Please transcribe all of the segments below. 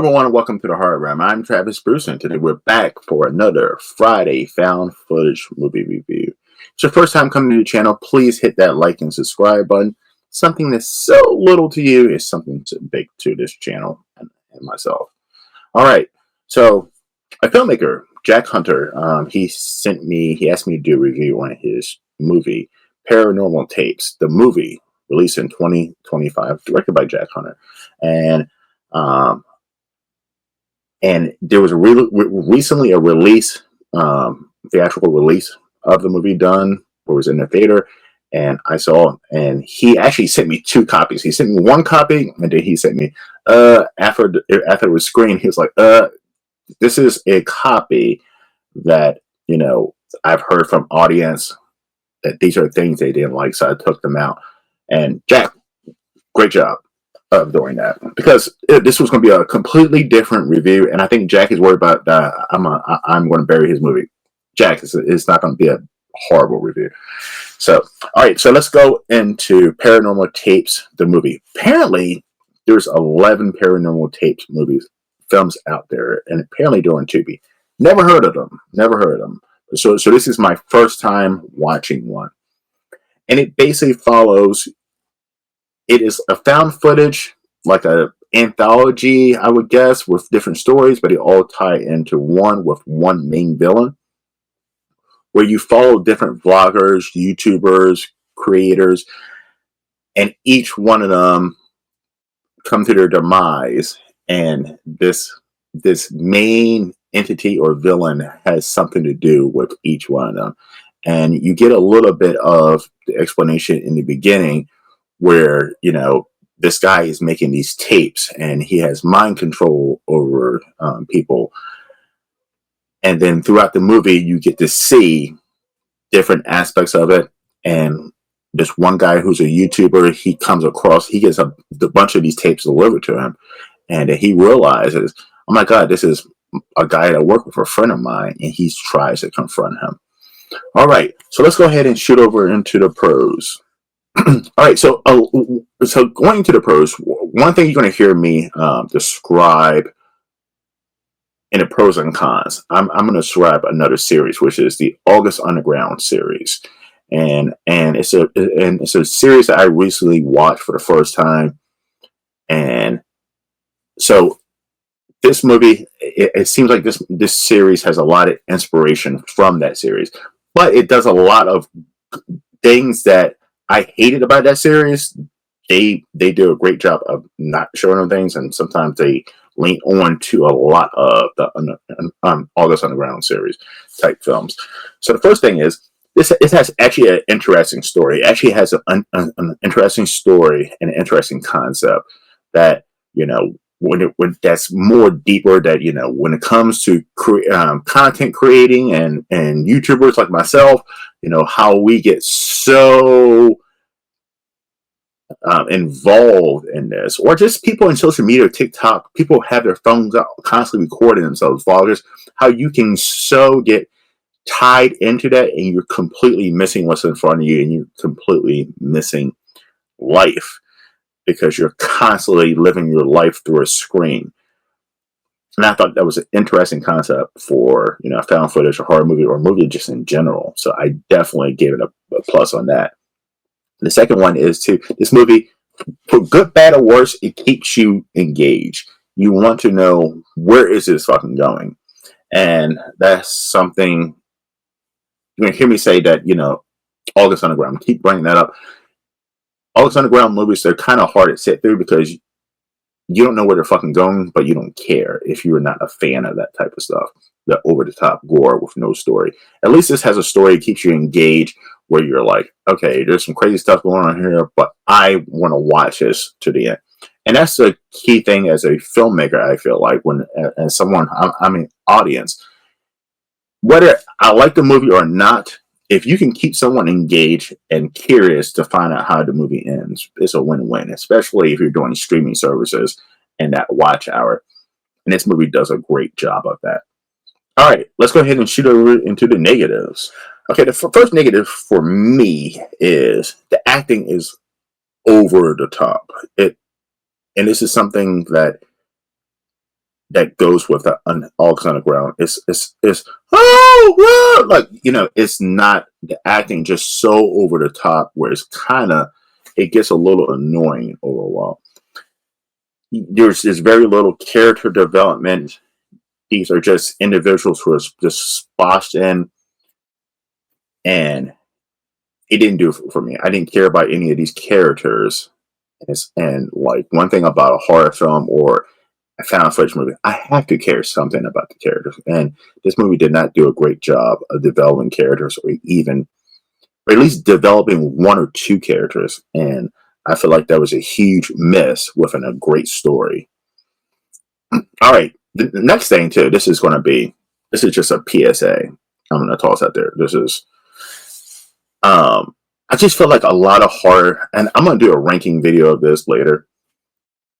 everyone, and welcome to the Horror Realm. I'm Travis Bruce, and today we're back for another Friday found footage movie review. If it's your first time coming to the channel, please hit that like and subscribe button. Something that's so little to you is something so big to this channel and myself. All right, so a filmmaker, Jack Hunter, he asked me to do a review on his movie, Paranormal Tapes, the movie released in 2025, directed by Jack Hunter. Um, and there was recently a release, theatrical release of the movie done, where it was in the theater, and I saw, and he actually sent me two copies. He sent me one copy, and then he sent me, after it was screened, he was like, this is a copy that, I've heard from audience that these are things they didn't like, so I took them out. And Jack, great job of doing that, because this was going to be a completely different review, and I think Jack is worried about that. I'm going to bury his movie. Jack, it's not going to be a horrible review. So, all right, so let's go into Paranormal Tapes, the movie. Apparently, there's 11 Paranormal Tapes films out there, and apparently they're on Tubi. Never heard of them. Never heard of them. So this is my first time watching one, and it basically follows. It is a found footage, like a anthology, I would guess, with different stories, but they all tie into one with one main villain, where you follow different vloggers, YouTubers, creators, and each one of them come to their demise, and this main entity or villain has something to do with each one of them. And you get a little bit of the explanation in the beginning, where, this guy is making these tapes and he has mind control over people. And then throughout the movie, you get to see different aspects of it. And this one guy who's a YouTuber, he gets a bunch of these tapes delivered to him. And he realizes, oh my God, this is a guy that worked with a friend of mine, and he tries to confront him. All right, so let's go ahead and shoot over into the pros. All right, so going into the pros, one thing you're going to hear me describe in the pros and cons. I'm going to describe another series, which is the August Underground series, and it's a series that I recently watched for the first time. And so this movie, it seems like this series has a lot of inspiration from that series, but it does a lot of things that I hated about that series. They do a great job of not showing them things, and sometimes they lean on to a lot of the August Underground series type films. So the first thing is, this has actually an interesting story. It actually has an interesting story and an interesting concept that, when that's more deeper, that, when it comes to content creating and YouTubers like myself, how we get so involved in this, or just people in social media, TikTok, people have their phones out constantly recording themselves, vloggers, how you can so get tied into that, and you're completely missing what's in front of you, and you're completely missing life, because you're constantly living your life through a screen. And I thought that was an interesting concept for, found footage, or horror movie, or movie just in general. So I definitely gave it a plus on that. The second one is, this movie, for good, bad, or worse, it keeps you engaged. You want to know, where is this fucking going? And that's something you're going to hear me say, that, August Underground, keep bringing that up. August Underground movies, they're kind of hard to sit through, because you don't know where they're fucking going, but you don't care if you're not a fan of that type of stuff, the over-the-top gore with no story. At least this has a story, it keeps you engaged, where you're like, okay, there's some crazy stuff going on here, but I want to watch this to the end. And that's the key thing as a filmmaker, I feel like, when, as someone, I'm an audience, whether I like the movie or not, if you can keep someone engaged and curious to find out how the movie ends, it's a win-win, especially if you're doing streaming services and that watch hour. And this movie does a great job of that. All right, let's go ahead and shoot over into the negatives. Okay, the first negative for me is the acting is over the top. And this is something that that goes with all kind of ground. It's oh whoa! Like, you know, it's not the acting just so over the top where it's kind of, it gets a little annoying over a while. There's very little character development. These are just individuals who are just splashed in, and it didn't do it for me. I didn't care about any of these characters. And like, one thing about a horror film or a found footage movie, I have to care something about the characters. And this movie did not do a great job of developing characters, or at least developing one or two characters. And I feel like that was a huge miss within a great story. All right, the next thing too. This is just a PSA. I'm going to toss out there. This is I just feel like a lot of horror, and I'm going to do a ranking video of this later.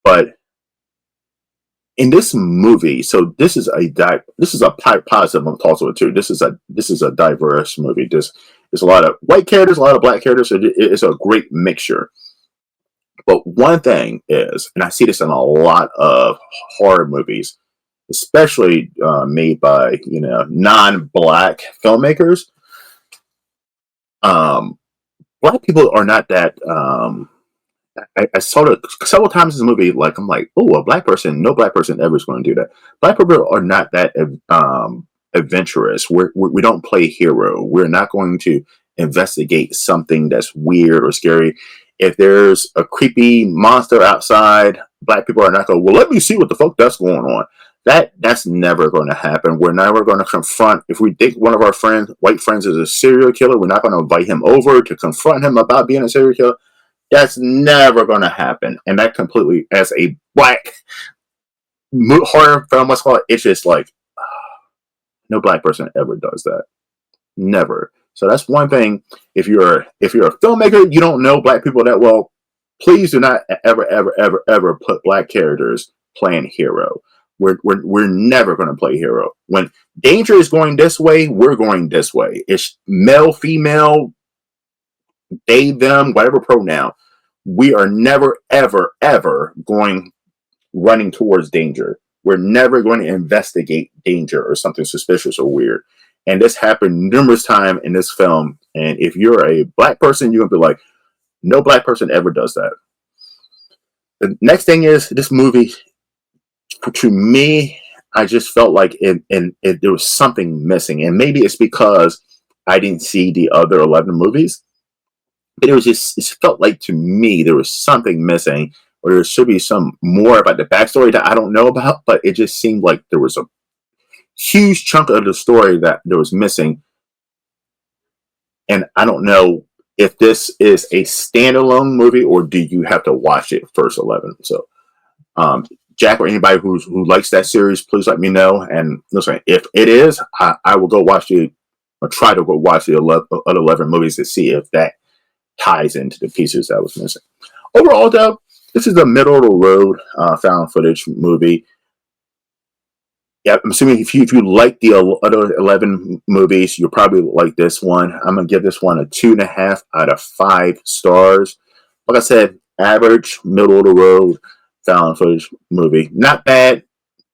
But in this movie, so this is a positive I'm tossing too. This is a diverse movie. There's a lot of white characters, a lot of black characters. So it's a great mixture. But one thing is, and I see this in a lot of horror movies, especially made by, you know, non-black filmmakers. Black people are not that. I saw it several times in the movie. Like, I'm like, oh, a black person. No black person ever is going to do that. Black people are not that adventurous. We don't play hero. We're not going to investigate something that's weird or scary. If there's a creepy monster outside, black people are not going, well, let me see what the fuck that's going on. That's never going to happen. We're never going to confront, if we think one of our white friends is a serial killer, we're not going to invite him over to confront him about being a serial killer. That's never going to happen. And that completely, as a black horror film, let's call it, it's just like, no black person ever does that. Never. So that's one thing. If you're a filmmaker, you don't know black people that well, please do not ever put black characters playing hero. We're never going to play hero. When danger is going this way, we're going this way. It's male, female, they, them, whatever pronoun. We are never, ever running towards danger. We're never going to investigate danger or something suspicious or weird. And this happened numerous times in this film. And if you're a black person, you're going to be like, no black person ever does that. The next thing is, this movie, to me, I just felt like there was something missing. And maybe it's because I didn't see the other 11 movies. But it felt like, to me, there was something missing, or there should be some more about the backstory that I don't know about. But it just seemed like there was a huge chunk of the story that was missing. And I don't know if this is a standalone movie, or do you have to watch it first 11. So, Jack, or anybody who likes that series, please let me know. And listen, if it is, I will go watch try to go watch the 11 movies to see if that ties into the pieces that was missing. Overall, though, this is a middle of the road found footage movie. Yeah, I'm assuming if you like the other 11 movies, you'll probably like this one. I'm going to give this one a 2.5 out of 5 stars. Like I said, average, middle of the road, found footage movie. Not bad,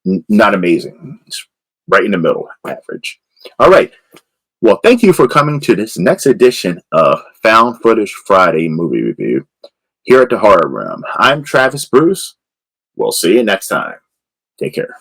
not amazing. It's right in the middle, average. All right. Well, thank you for coming to this next edition of Found Footage Friday Movie Review here at the Horror Room. I'm Travis Bruce. We'll see you next time. Take care.